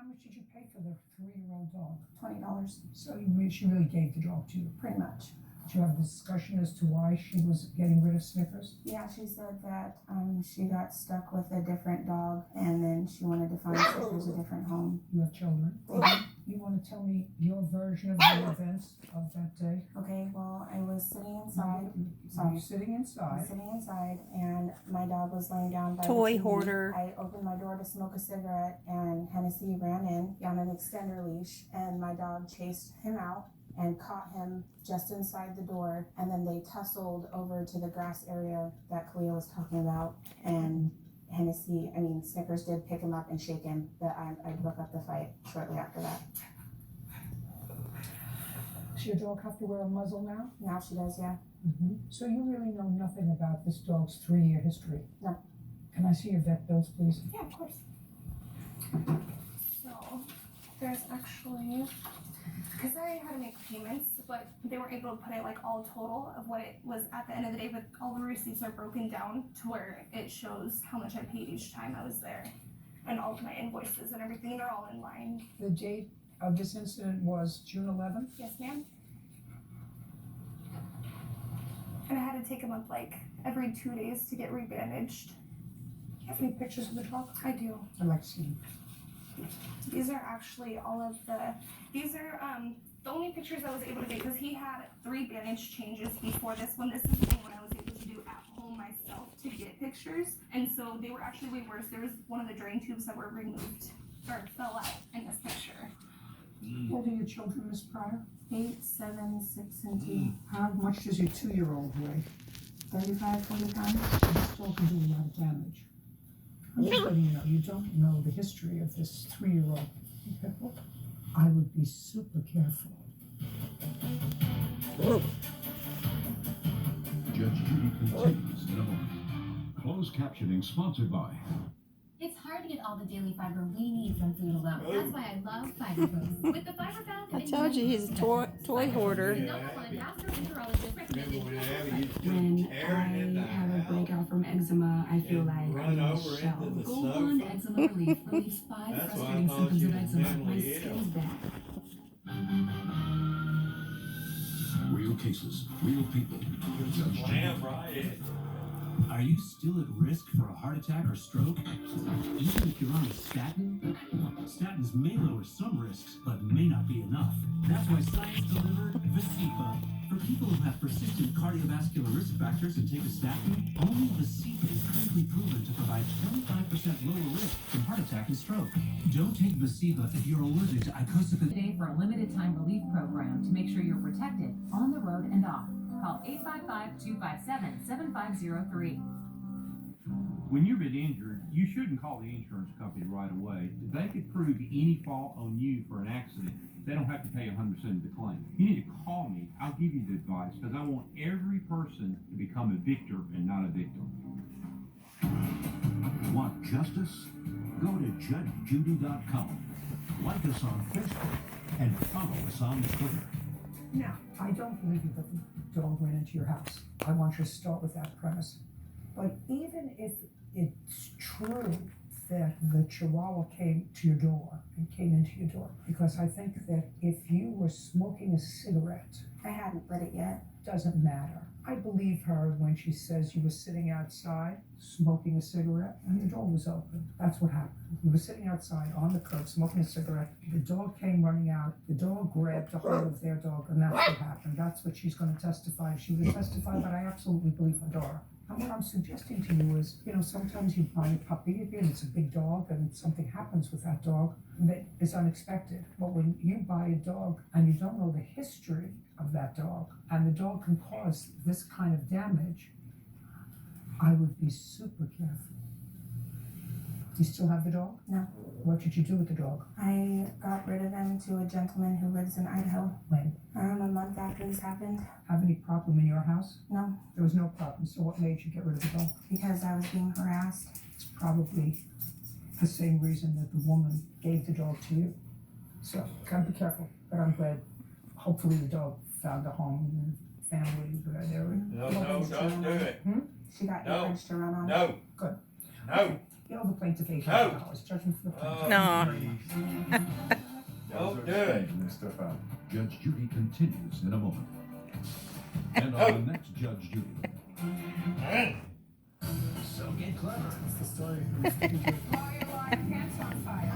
much did you pay for the 3-year-old dog? $20. So she really gave the dog to you? Pretty much. Did you have a discussion as to why she was getting rid of Snickers? Yeah, she said that she got stuck with a different dog and then she wanted to find Snickers a different home. You have children? Mm-hmm. You want to tell me your version of the events of that day? Okay, well, I was sitting inside. So you're sitting inside. I'm sitting inside, and my dog was laying down by Toy the TV. hoarder. I opened my door to smoke a cigarette, and Hennessy ran in on an extender leash, and my dog chased him out and caught him just inside the door, and then they tussled over to the grass area that Kalia was talking about, and Snickers did pick him up and shake him, but I broke up the fight shortly after that. Does your dog have to wear a muzzle now? Now she does, yeah. Mm-hmm. So you really know nothing about this dog's 3-year history? No. Can I see your vet bills, please? Yeah, of course. So, there's actually, because I had to make payments, but they weren't able to put it like all total of what it was at the end of the day, but all the receipts are broken down to where it shows how much I paid each time I was there. And all of my invoices and everything, they're all in line. The date of this incident was June 11th? Yes, ma'am. And I had to take him up like every 2 days to get rebandaged. Do you have any pictures of the dog? I do. I'd like to see them. These are actually all of the only pictures I was able to get, because he had 3 bandage changes before this one. This is the only one I was able to do at home myself to get pictures. And so they were actually way worse. There was one of the drain tubes that were removed or fell out in this picture. How old are your children, Miss Pryor? 8, 7, 6, and 2. How much does your 2-year-old weigh? 35, 40 pounds. This dog can do a lot of damage. I'm just letting you know, you don't know the history of this 3-year-old pit bull. I would be super careful. Judge Judy continues in a moment. Closed captioning sponsored by. It's hard to get all the daily fiber we need from food alone. That's why I love Fiber Boost. With the Fiber Pack, I told you he's a toy hoarder. the number one gastroenterologist recommended. When I have a breakout from eczema, I feel like I need a shell. Gold Bond Eczema Relief relieves 5 frustrating symptoms of eczema. My skin's back. Real cases, real people. Judge Judy. Are you still at risk for a heart attack or stroke? Even if you're on a statin? Statins may lower some risks, but may not be enough. That's why science delivered Vasipa. For people who have persistent cardiovascular risk factors and take a statin, only Vasipa is clinically proven to provide 25% lower risk from heart attack and stroke. Don't take Vasipa if you're allergic to icosapent. Today for a limited time relief program to make sure you're protected on the road and off. Call 855-257-7503. When you've been injured, you shouldn't call the insurance company right away. If they could prove any fault on you for an accident, they don't have to pay 100% of the claim. You need to call me. I'll give you the advice, because I want every person to become a victor and not a victim. Want justice? Go to judgejudy.com. Like us on Facebook and follow us on Twitter. Now, I don't believe you that the dog ran into your house. I want you to start with that premise. But even if it's true that the Chihuahua came to your door and came into your door, because I think that if you were smoking a cigarette, I hadn't lit it yet. doesn't matter. I believe her when she says you were sitting outside smoking a cigarette and the door was open. That's what happened. You were sitting outside on the curb smoking a cigarette. The dog came running out. The dog grabbed a hold of their dog, and that's what happened. That's what she's going to testify. She would testify, but I absolutely believe her daughter. And what I'm suggesting to you is, sometimes you buy a puppy and it's a big dog and something happens with that dog that is unexpected. But when you buy a dog and you don't know the history of that dog and the dog can cause this kind of damage, I would be super careful. Do you still have the dog? No. What did you do with the dog? I got rid of him to a gentleman who lives in Idaho. When? A month after this happened. Have any problem in your house? No, There was no problem. So what made you get rid of the dog? because I was being harassed. It's probably the same reason that the woman gave the dog to you. So, gotta be careful. But I'm glad, hopefully the dog found a home and family that area. No, don't do it. She got No. urge to run on. No. Good. No. You owe the plaintiff $800. Judgment for the plaintiff. No. Don't do it. Judge Judy continues in a moment. And on the next Judge Judy. So get clever. It's the story of who's pants on fire.